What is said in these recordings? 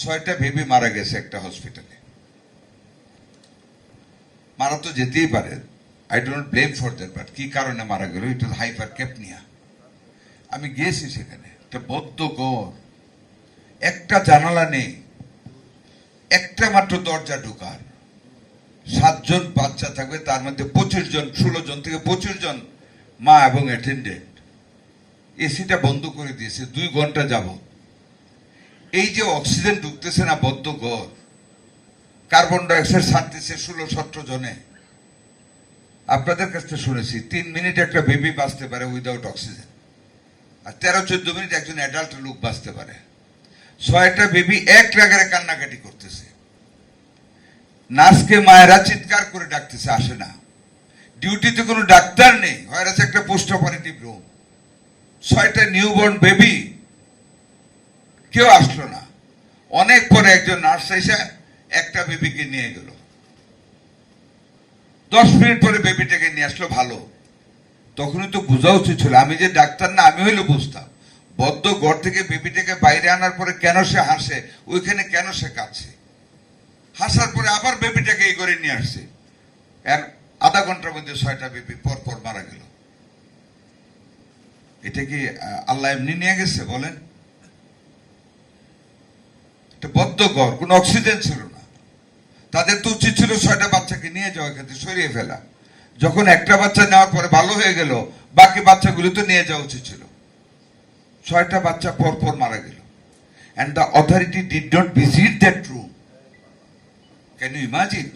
6টা বেবি মারা গেছে একটা হসপিটালে। মারা তো যেতেই পারে, I don't blame for that, but কি কারণে মারা গেল? ইট ওয়াজ হাইপার ক্যাপনিয়া। আমি গিয়েছি সেখানে, একটা বদ্ধ ঘর, একটা জানালা নেই, একটা মাত্র দরজা ঢোকার, 7 জন বাচ্চা থাকবে, তার মধ্যে 25 জন, 16 জন থেকে 25 জন মা এবং অ্যাটেন্ডেন্ট। এসিটা বন্ধ করে দিয়েছে 2 ঘন্টা যাবত। এই যে অক্সিজেন ঢুকতেছে না, বদ্ধ ঘর, কার্বন ডাইঅক্সাইড ছাড়তেছে 16-17 জনে। আপনাদের কাছ থেকে শুনেছি 3 মিনিট একটা বেবি বাঁচতে পারে উইদাউট অক্সিজেন, আর 13-14 মিনিট একজন অ্যাডাল্ট লোক বাঁচতে পারে। 6টা বেবি এক লাগারে কান্নাকাটি করতেছে, নার্সকে মায়েরা চিৎকার করে ডাকতেছে, আসে না। ডিউটিতে কোনো ডাক্তার নেই, হয় আছে একটা পোস্ট অপারেটিভ রুম। 6টা নিউবর্ন বেবি, কেউ আসলো না। অনেক পরে একজন নার্স এসে একটা বেবিকে নিয়ে গেল। 10 মিনিট পরে বেবিটাকে নিয়ে আসলো, ভালো। তখনই তো বোঝা উচিত ছিল, আমি যে ডাক্তার না, আমি হইলে বুঝতাম। বদ্ধ ঘর থেকে বেবিটাকে বাইরে আনার পরে কেন সে হাসে, ওইখানে কেন সে কাঁদছে। হাসার পরে আবার বেবিটাকে এই করে নিয়ে আসছে, আর আধা ঘন্টার মধ্যে 6টা বেবি পর পর মারা গেল। এটা কি আল্লাহ এমনি নিয়ে গেছে বলেন? বদ্ধ ঘর, কোন অক্সিজেন ছিল না। তাদের তো উচিত ছিল 6টা বাচ্চাকে নিয়ে যাওয়া, এখান থেকে সরিয়ে ফেলা। যখন একটা বাচ্চা নেওয়ার পরে ভালো হয়ে গেল, বাকি বাচ্চাগুলো তো নিয়ে যাওয়া উচিত ছিল। 6টা বাচ্চা পর পর মারা গেল, and the authority did not visit that room. Can you imagine?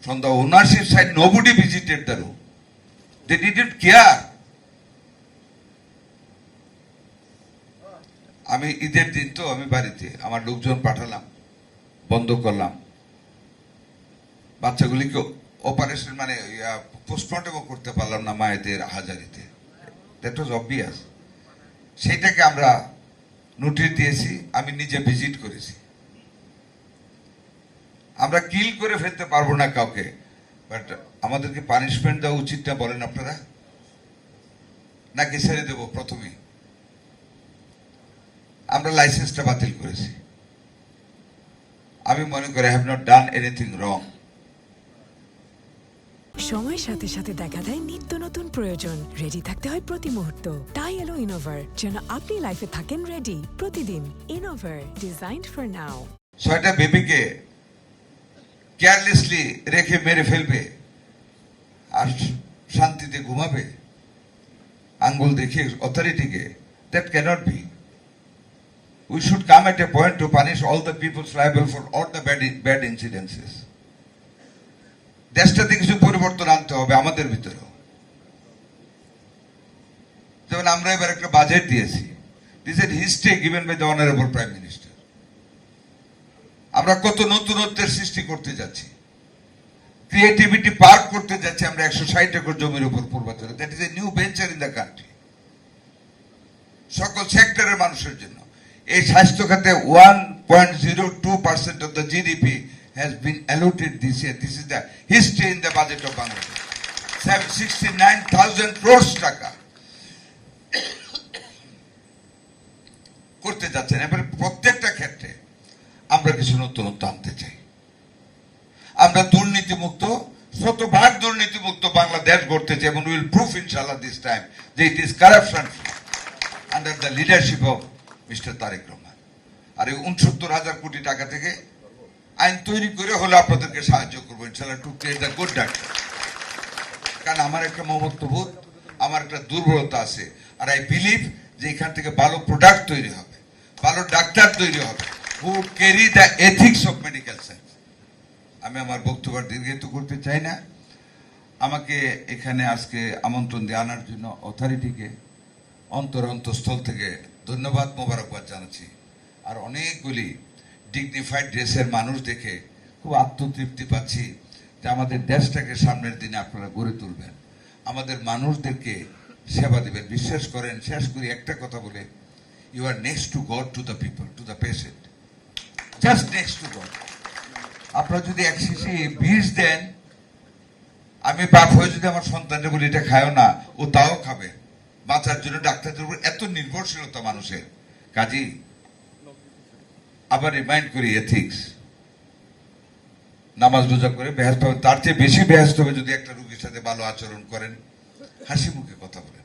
From the ownership side, nobody visited the room. They didn't care. আমি ঈদের দিন তো আমি বাড়িতে, আমার লোকজন পাঠালাম, বন্ধ করলাম। বাচ্চাগুলিকে অপারেশন মানে পোস্টমর্টমও করতে পারলাম না মায়েদের হাজারিতে। That was obvious. সেইটাকে আমরা নোটিশ দিয়েছি, আমি নিজে ভিজিট করেছি। আমরা কিল করে ফেলতে পারবো না কাউকে, বাট আমাদেরকে পানিশমেন্ট দেওয়া উচিত না বলেন আপনারা? নাকি ছেড়ে দেবো প্রথমেই? আমরা লাইসেন্সটা বাতিল করেছি। আমি মনে করি I have not done anything wrong. সময়ের সাথে সাথে দেখা দেয় নিত্য নতুন প্রয়োজন। রেডি থাকতে হয় প্রতি মুহূর্ত। তাই এলো ইনোভার, যেন আপনি লাইফে থাকেন রেডি প্রতিদিন। ইনোভার, ডিজাইনড ফর নাও। 6টা বেবিকে কেয়ারলেসলি রেখে মেরে ফেলবে আর শান্তিতে ঘুমাবে আঙ্গুল দেখে অথরিটিকে? That cannot be. We should come at a point to punish all the people liable for all the bad incidences. দেশটাতে কিছু পরিবর্তন আনতে হবে আমাদের ভিতরেও। যেমন আমরা এবার একটা বাজেট দিয়েছি, this is history given by the honourable prime minister. আমরা কত নতুনত্বের সৃষ্টি করতে যাচ্ছি, ক্রিয়েটিভিটি পার্ক করতে যাচ্ছি আমরা 160 একর জমির উপর পূর্বাঞ্চলে। That is a new venture in the country, সকল সেক্টরের মানুষের জন্য। এই স্বাস্থ্য খাতে 1.02% of the GDP has been allotted this year. This is the history in the budget of Bangladesh. 69,000 crores টাকা করতে যাচ্ছেন। এবারে প্রত্যেকটা ক্ষেত্রে আমরা কিছু নতুনত্ব আনতে চাই। আমরা দুর্নীতিমুক্ত, শতভাগ দুর্নীতিমুক্ত বাংলাদেশ গড়তে চাই, এবং উইল প্রুফ ইনশাআল্লাহ দিস টাইম যে it is corruption under the leadership of mister Tarique Rahman. আর এই 69,000 কোটি টাকা থেকে আইন তৈরি করে হলে আপনাদেরকে সাহায্য করবো ইনশাআল্লাহ, to create the good doctor. কারণ আমার একটা মমত্ববোধ, আমার একটা দুর্বলতা আছে, আর আই বিলিভ যে এখান থেকে ভালো প্রোডাক্ট তৈরি হবে, ভালো ডাক্তার তৈরি হবে, who carry the ethics of medical science. আমি আমার বক্তব্য দীর্ঘায়িত করতে চাই না। আমাকে এখানে আজকে আমন্ত্রণ দিয়ে আনার জন্য অথরিটিকে অন্তরস্থল থেকে ধন্যবাদ, মোবারকবাদ জানাচ্ছি। আর অনেকগুলি ডিগনিফাইড ড্রেসের মানুষ দেখে খুব আত্মতৃপ্তি পাচ্ছি যে আমাদের দেশটাকে সামনের দিনে আপনারা গড়ে তুলবেন, আমাদের মানুষদেরকে সেবা দিবেন। বিশ্বাস করেন, শেষ করি একটা কথা বলে, you are next to God, to the people, to the patient, just next to God. আপনারা যদি এক শিশি বিষ দেন, আমি বাপ হয়ে যদি আমার সন্তানকে বলি এটা খায়ও না, ও তাও খাবে। বাঁচার জন্য ডাক্তারদের উপর এত নির্ভরশীলতা মানুষের। কাজী আবার রিমাইন্ড করি এথিক্স, নামাজ রোজা করে বেহেশত হবে, তার চেয়ে বেশি বেহেশত হবে যদি একটা রোগীর সাথে ভালো আচরণ করেন, হাসি মুখে কথা বলেন।